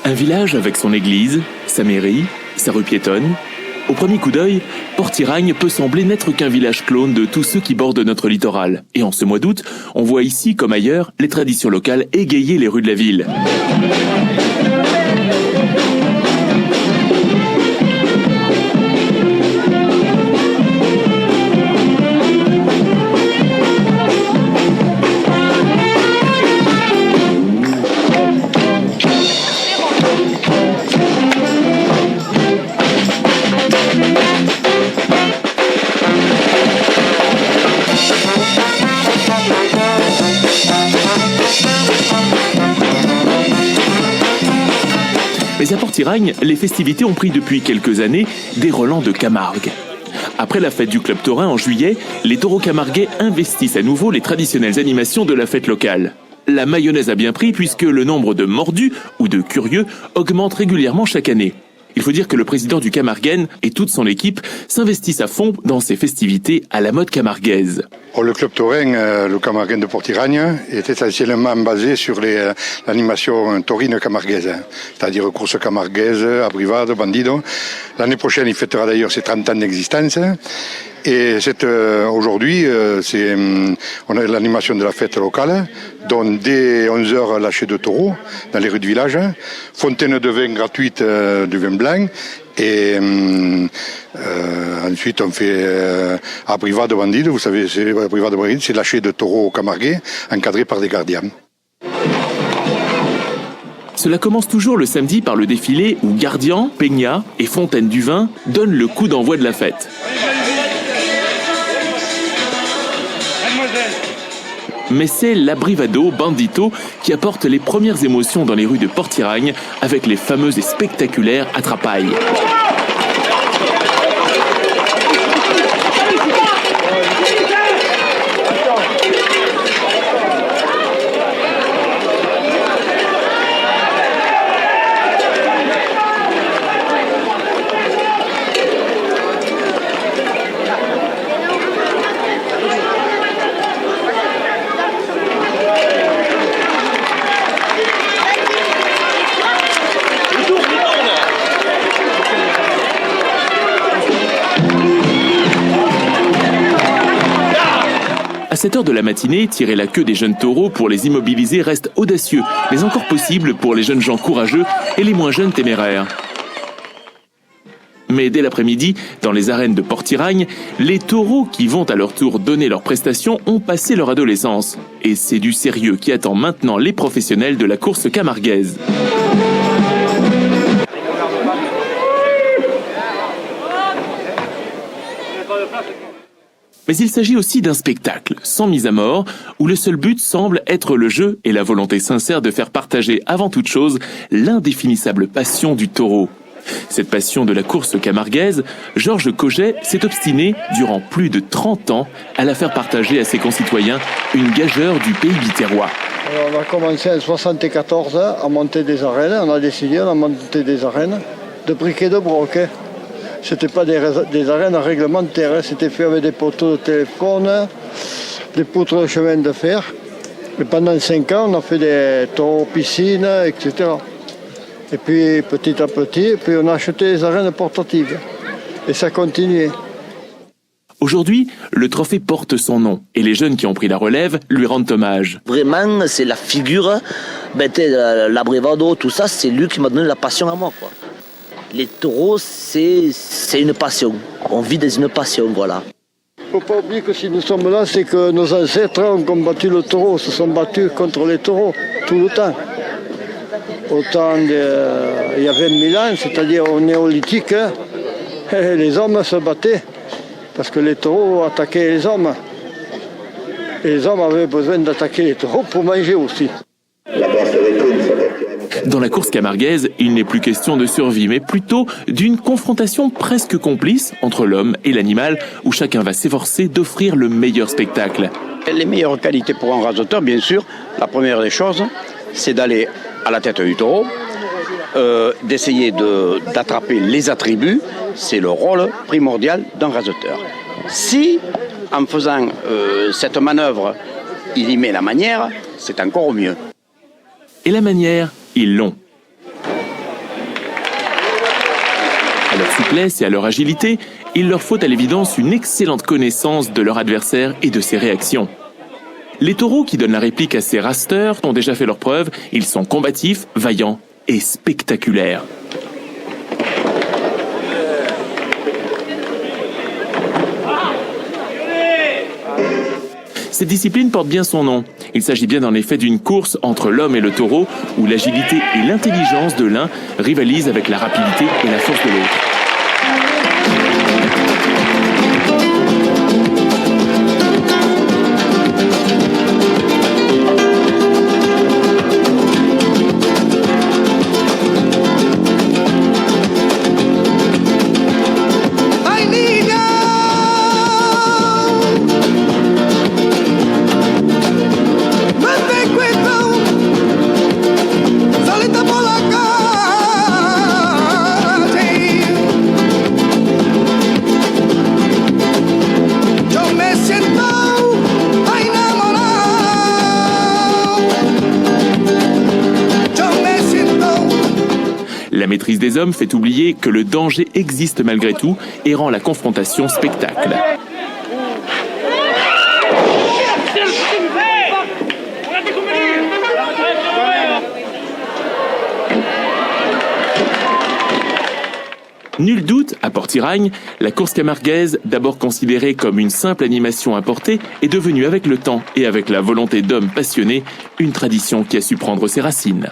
Un village avec son église, sa mairie, sa rue piétonne. Au premier coup d'œil, Port-Iragne peut sembler n'être qu'un village clone de tous ceux qui bordent notre littoral. Et en ce mois d'août, on voit ici, comme ailleurs, les traditions locales égayer les rues de la ville. Mais à Port-Iragne, les festivités ont pris depuis quelques années des relents de Camargue. Après la fête du Club Taurin en juillet, les taureaux camarguais investissent à nouveau les traditionnelles animations de la fête locale. La mayonnaise a bien pris puisque le nombre de mordus ou de curieux augmente régulièrement chaque année. Il faut dire que le président du Camarguaine et toute son équipe s'investissent à fond dans ces festivités à la mode camarguaise. Le Club Taurin, le Camarguaine de Port-Iragne, est essentiellement basé sur l'animation taurine camarguaise, c'est-à-dire course camarguaise, abrivade, bandido. L'année prochaine, il fêtera d'ailleurs ses 30 ans d'existence. Et aujourd'hui, on a l'animation de la fête locale, dont dès 11h lâcher de taureaux dans les rues du village, fontaine de vin gratuite, du vin blanc, et ensuite on fait abrivade bandido. Vous savez, abrivade bandido, c'est lâcher de taureaux camarguais encadrés par des gardiens. Cela commence toujours le samedi par le défilé où gardiens, peña et fontaine du vin donnent le coup d'envoi de la fête. Mais c'est l'abrivado bandito qui apporte les premières émotions dans les rues de Port-Iragne avec les fameuses et spectaculaires attrapailles. À 7h de la matinée, tirer la queue des jeunes taureaux pour les immobiliser reste audacieux, mais encore possible pour les jeunes gens courageux et les moins jeunes téméraires. Mais dès l'après-midi, dans les arènes de Port-Iragne, les taureaux qui vont à leur tour donner leurs prestations ont passé leur adolescence. Et c'est du sérieux qui attend maintenant les professionnels de la course camarguaise. Mais il s'agit aussi d'un spectacle, sans mise à mort, où le seul but semble être le jeu et la volonté sincère de faire partager avant toute chose l'indéfinissable passion du taureau. Cette passion de la course camarguaise, Georges Coget s'est obstiné, durant plus de 30 ans, à la faire partager à ses concitoyens, une gageure du pays biterrois. Alors on a commencé en 1974 à monter des arènes, on a décidé, on a monté des arènes de briques et de broc. C'était pas des arènes réglementaires, c'était fait avec des poteaux de téléphone, des poutres de chemin de fer. Et pendant 5 ans, on a fait des taureaux piscines, etc. Et puis petit à petit, on a acheté des arènes portatives. Et ça continuait. Aujourd'hui, le trophée porte son nom et les jeunes qui ont pris la relève lui rendent hommage. Vraiment, c'est la figure, l'abrivado, tout ça, c'est lui qui m'a donné la passion à moi, quoi. Les taureaux, c'est une passion. On vit dans une passion, voilà. Il ne faut pas oublier que si nous sommes là, c'est que nos ancêtres ont combattu le taureau, se sont battus contre les taureaux tout le temps. Il y avait 1000 ans, c'est-à-dire au néolithique, les hommes se battaient parce que les taureaux attaquaient les hommes. Et les hommes avaient besoin d'attaquer les taureaux pour manger aussi. Dans la course camarguaise, il n'est plus question de survie, mais plutôt d'une confrontation presque complice entre l'homme et l'animal, où chacun va s'efforcer d'offrir le meilleur spectacle. Les meilleures qualités pour un raseteur, bien sûr, la première des choses, c'est d'aller à la tête du taureau, d'essayer d'attraper les attributs, c'est le rôle primordial d'un raseteur. Si, en faisant cette manœuvre, il y met la manière, c'est encore mieux. Et la manière, ils l'ont. leur souplesse et à leur agilité, il leur faut à l'évidence une excellente connaissance de leur adversaire et de ses réactions. Les taureaux qui donnent la réplique à ces rasters ont déjà fait leur preuve, ils sont combatifs, vaillants et spectaculaires. Cette discipline porte bien son nom. Il s'agit bien en effet d'une course entre l'homme et le taureau, où l'agilité et l'intelligence de l'un rivalisent avec la rapidité et la force de l'autre. La maîtrise des hommes fait oublier que le danger existe malgré tout et rend la confrontation spectacle. Nul doute, à Port-Iragne, la course camarguaise, d'abord considérée comme une simple animation importée, est devenue avec le temps et avec la volonté d'hommes passionnés, une tradition qui a su prendre ses racines.